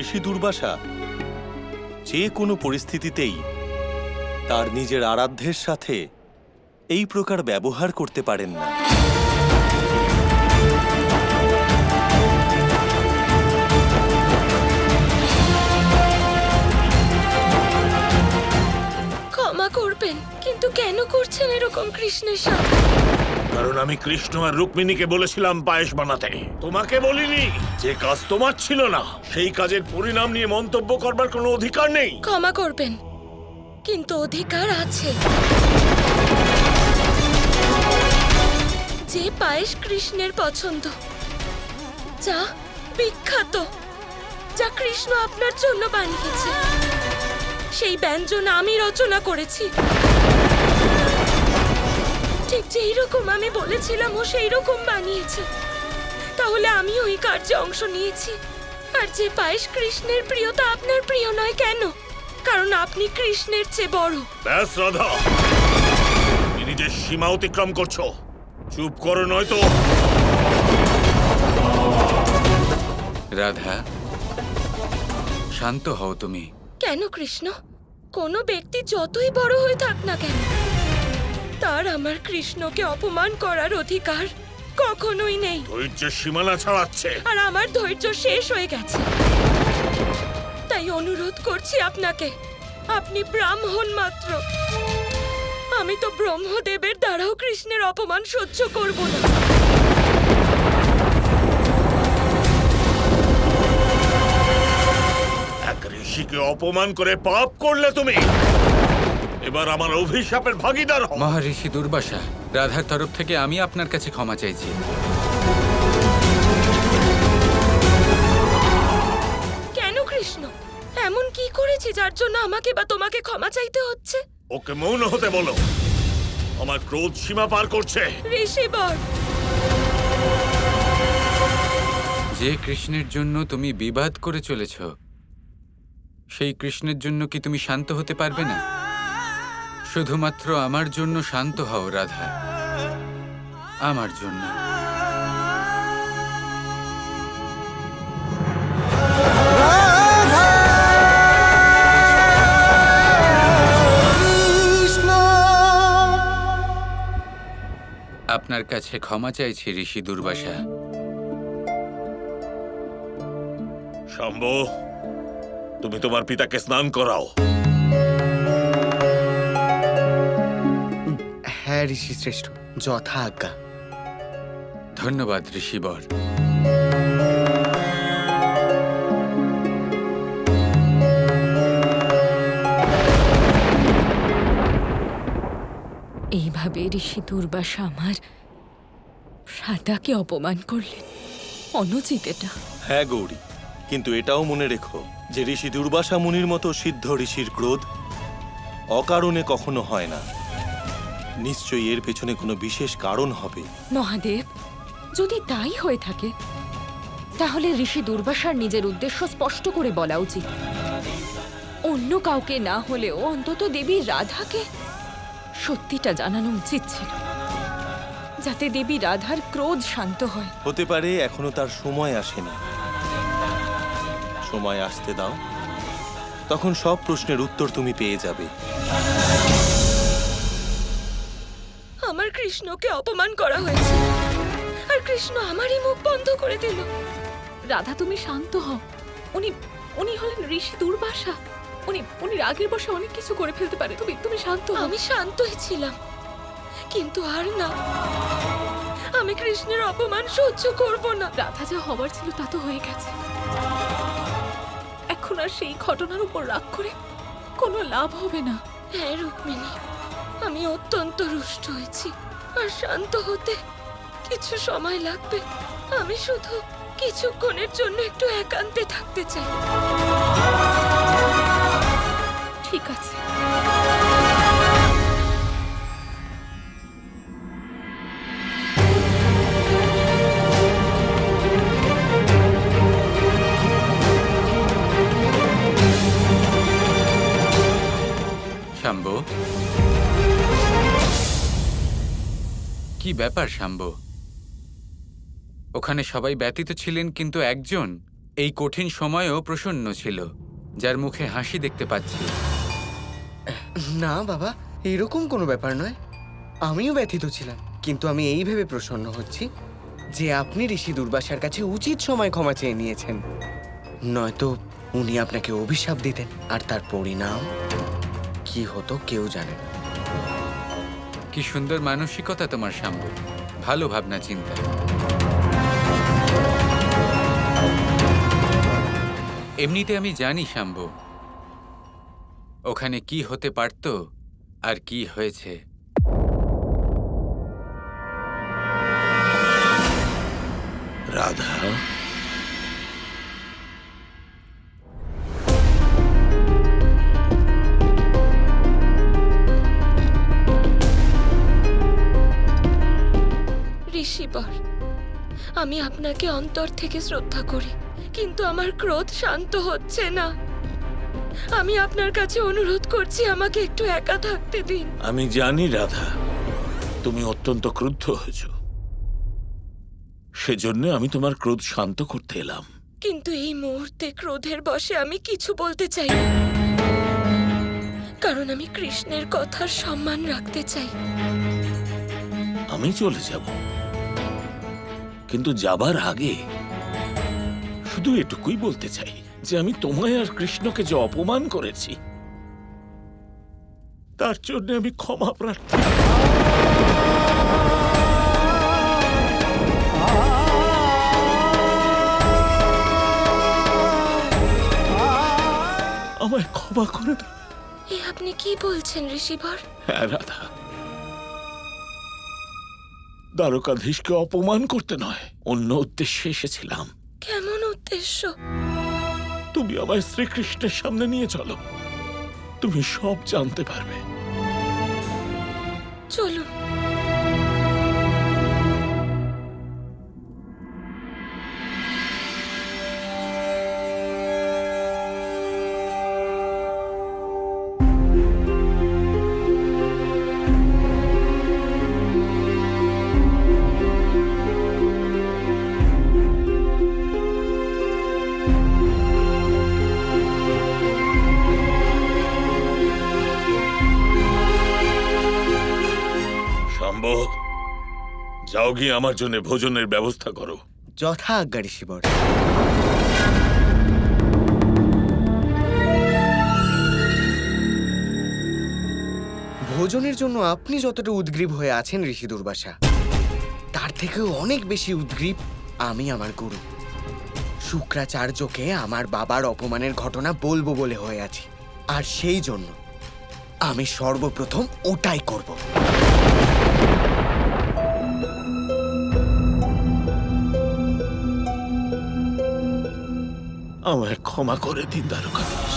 ঋষি দুর্বাসা যে কোনো পরিস্থিতিতেই তার নিজের আরাধ্যের সাথে এই প্রকার ব্যবহার করতে পারেন না। ক্ষমা করবেন, কিন্তু কেন করছেন এরকম কৃষ্ণের সাথে? কারণ আমি কৃষ্ণ আর রুক্মিণীকে বলেছিলাম পায়েস বানাতে। তোমাকে বলিনি। যে কাজ তোমার ছিল না সেই কাজের পরিণাম নিয়ে মন্তব্য করবার কোনো অধিকার নেই। ক্ষমা করবেন, কিন্তু অধিকার আছে। যে পায়েস কৃষ্ণের পছন্দ, যা বিখ্যাত, যা কৃষ্ণ আপনার জন্য বানিয়েছে, সেই ব্যঞ্জন আমি রচনা করেছি। ঠিক যেই রকম আমি বলেছিলাম ও সেই রকম বানিয়েছে। তাহলে আমি ওই কার্যে অংশ নিয়েছি। আর যে পায়েস কৃষ্ণের প্রিয় তা আপনার প্রিয় নয় কেন? কারণ আপনি কৃষ্ণের চেয়ে বড়। ব্যাস রাধা, তুমি নিজের সীমা অতিক্রম করছো। চুপ করো নয়তো। রাধা, শান্ত হও তুমি। কেন কৃষ্ণ? কোনো ব্যক্তি যতই বড় হয়ে থাক না কেন, তার আমার কৃষ্ণকে অপমান করার অধিকার কখনোই নেই। ধৈর্যের সীমানা ছাড়াচ্ছে। আর আমার ধৈর্য শেষ হয়ে গেছে। তাই অনুরোধ করছি আপনাকে, আপনি ব্রাহ্মণ মাত্র। আমি তো ব্রহ্মদেবের দ্বারাও কৃষ্ণের অপমান সহ্য করব না। এক ঋষিকে অপমান করে পাপ করলে তুমি। এবার আমার অভিশাপের ভাগীদার হও। মহারিষি দুর্বাসা, রাধার তরফ থেকে আমি আপনার কাছে ক্ষমা চাইছি। কেন কৃষ্ণ? এমন কি করেছি যার জন্য আমাকে বা তোমাকে ক্ষমা চাইতে হচ্ছে? ওকে মৌন হতে বলো। আমার ক্রোধ সীমা পার করছে। ঋষিবর, যে কৃষ্ণের জন্য তুমি বিবাদ করে চলেছ, সেই কৃষ্ণের জন্য কি তুমি শান্ত হতে পারবে না? শুধুমাত্র আমার জন্য শান্ত হও রাধা, আমার জন্য। আপনার কাছে ক্ষমা চাইছি ঋষি দুর্বাসা। শম্ভু, তুমি তোমার পিতাকে স্নান করাও। হ্যাঁ ঋষি শ্রেষ্ঠ, যথা আজ্ঞা। ধন্যবাদ ঋষিবর। এইভাবে ঋষি দুর্বাসা আমার রাধাকে অপমান করলেন। অনুচিত এটা। হ্যাঁ গৌরী, কিন্তু এটাও মনে রেখো যে ঋষি দুর্বাসা মুনির মতো সিদ্ধ ঋষির ক্রোধ অকারণে কখনো হয় না। নিশ্চয়ই এর পেছনে কোনো বিশেষ কারণ হবে। মহাদেব, যদি তাই হয়ে থাকে তাহলে ঋষি দুর্বাসার নিজের উদ্দেশ্য স্পষ্ট করে বলা উচিত। অন্য কাউকে না হলেও অন্তত দেবী রাধাকে সত্যিটা জানানো উচিত ছিল, যাতে দেবী রাধার ক্রোধ শান্ত হয়। হতে পারে এখনো তার সময় আসেনি। সময় আসতে দাও, তখন সব প্রশ্নের উত্তর তুমি পেয়ে যাবে। আমার কৃষ্ণকে অপমান করা হয়েছে, আর কৃষ্ণ আমারই মুখ বন্ধ করে দিল। রাধা, তুমি শান্ত হও। উনি হলেন ঋষি দুর্বাসা। উনি রাগের বশে অনেক কিছু করে ফেলতে পারে। তুমি শান্ত হও। আমি শান্তই ছিলাম, কিন্তু আর না। আমি কৃষ্ণের অপমান সহ্য করব না। রাধা, যা হবার ছিল তা তো হয়ে গেছে। এখন আর সেই ঘটনার উপর রাগ করে কোনো লাভ হবে না। হ্যাঁ রুক্মিণী, আমি অত্যন্ত রুষ্ট হয়েছি, আর শান্ত হতে কিছু সময় লাগবে। আমি শুধু কিছুক্ষণের জন্য একটু একান্তে থাকতে চাই। ঠিক আছে। শাম্বু, কি ব্যাপার শাম্বু? ওখানে সবাই ব্যতীত ছিলেন, কিন্তু একজন এই কঠিন সময়েও প্রসন্ন ছিল, যার মুখে হাসি দেখতে পাচ্ছি। না বাবা, এরকম কোনো ব্যাপার নয়। আমিও ব্যথিত ছিলাম, কিন্তু আমি এই ভেবে প্রসন্ন হচ্ছি যে আপনি ঋষি দুর্বাসার কাছে উচিত সময় ক্ষমা চেয়ে নিয়েছেন। নয়তো উনি আপনাকে অভিশাপ দিতেন, আর তার পরিণাম কি হতো কেউ জানে না। কি সুন্দর মানসিকতা তোমার শাম্বু, ভালো ভাবনা চিন্তা। এমনিতে আমি জানি শাম্বু, ওখানে কি হতে পারত আর কি হয়েছে। রাধা, ঋষিবর, আমি আপনাকে অন্তর থেকে শ্রদ্ধা করি, কিন্তু আমার ক্রোধ শান্ত হচ্ছে না। আমি আপনার কাছে অনুরোধ করছি, আমাকে একটু একা থাকতে দিন। আমি জানি রাধা, তুমি অত্যন্ত ক্রুদ্ধ হয়েছ। সেজন্য আমি তোমার ক্রোধ শান্ত করতে এলাম। কিন্তু এই মুহূর্তে ক্রোধের বশে আমি কিছু বলতে চাই না, কারণ আমি কৃষ্ণের কথার সম্মান রাখতে চাই। আমি চলে যাব, কিন্তু যাবার আগে শুধু এটুকুই বলতে চাই যে আমি তোমায় আর কৃষ্ণকে যে অপমান করেছি, তার জন্য আমি ক্ষমা প্রার্থী। আমায় ক্ষমা করে দাও। এ আপনি কি বলছেন ঋষিবর? হ্যাঁ রাধা, দ্বারকাধীশকে অপমান করতে নয়, অন্য উদ্দেশ্যে এসেছিলাম। কেমন উদ্দেশ্য? তুমি আমায় শ্রীকৃষ্ণের সামনে নিয়ে চলো, তুমি সব জানতে পারবে। চলুন। শাম্ব, যাও গিয়ে আমার জন্য ভোজনের ব্যবস্থা করো। যথা আজ্ঞা ঋষিবর। ভোজনের জন্য আপনি যতটা উদ্গ্রীব হয়ে আছেন ঋষি দুর্বাসা, তার থেকেও অনেক বেশি উদ্গ্রীব আমি আমার গুরু শুক্রাচার্যকে আমার বাবার অপমানের ঘটনা বলবো বলে হয়ে আছি। আর সেই জন্য আমি সর্বপ্রথম ওটাই করব। আমায় ক্ষমা করে দিন দ্বারকাধীশ,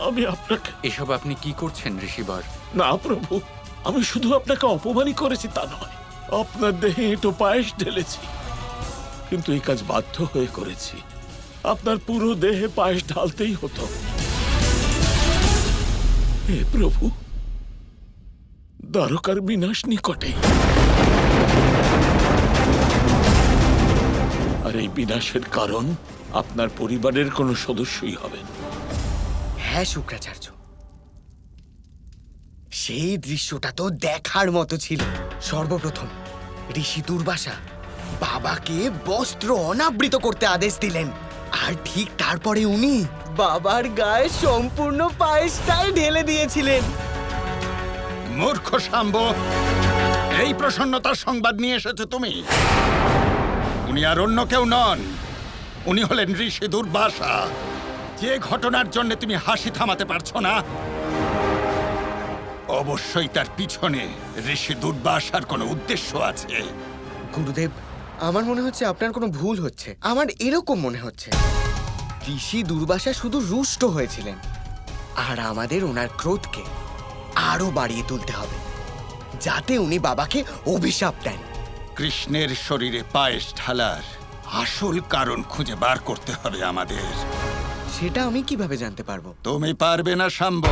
আমি আপনাকে। এসব আপনি কি করছেন ঋষিবর? না প্রভু, আমি শুধু আপনাকে অপমানই করেছি তা নয়, আপনার দেহে এঁটো পায়েস ঢেলেছি, কিন্তু এই কাজ বাধ্য হয়ে করেছি। আপনার পুরো দেহে পায়েস ঢালতেই হতো। হে প্রভু, দ্বারকার বিনাশ নিকটে, আর এই বিনাশের কারণ আপনার পরিবারের কোনো সদস্যই হবেন। হ্যাঁ শুক্রাচার্য, সেই দৃশ্যটা তো দেখার মতো ছিল। সর্বপ্রথম ঋষি দুর্বাসা বাবাকে বস্ত্র অনাবৃত করতে আদেশ দিলেন, আর ঠিক তারপরে উনি বাবার গায়ে সম্পূর্ণ পায়েসটাই ঢেলে দিয়েছিলেন। মূর্খ শাম্ব, এই প্রসন্নতার সংবাদ নিয়ে এসেছো তুমি। উনি আর অন্য কেউ নন, উনি হলেন ঋষি দুর্বাসা। যে ঘটনার জন্য তুমি হাসি থামাতে পারছো না, অবশ্যই তার পিছনে ঋষি দুর্বাসার কোনো উদ্দেশ্য আছে। গুরুদেব, আমার মনে হচ্ছে আপনার কোনো ভুল হচ্ছে। আমার এরকম মনে হচ্ছে ঋষি দুর্বাসা শুধু রুষ্ট হয়েছিলেন, আর আমাদের ওনার ক্রোধকে আরো বাড়িয়ে তুলতে হবে, যাতে উনি বাবাকে অভিশাপ দেন। কৃষ্ণের শরীরে পায়েস ঢালার আসল কারণ খুঁজে বার করতে হবে আমাদের। সেটা আমি কিভাবে জানতে পারবো? তুমি পারবে না শাম্ব,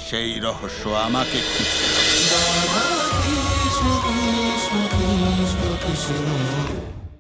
সেই রহস্য আমাকে খুঁজতে হবে।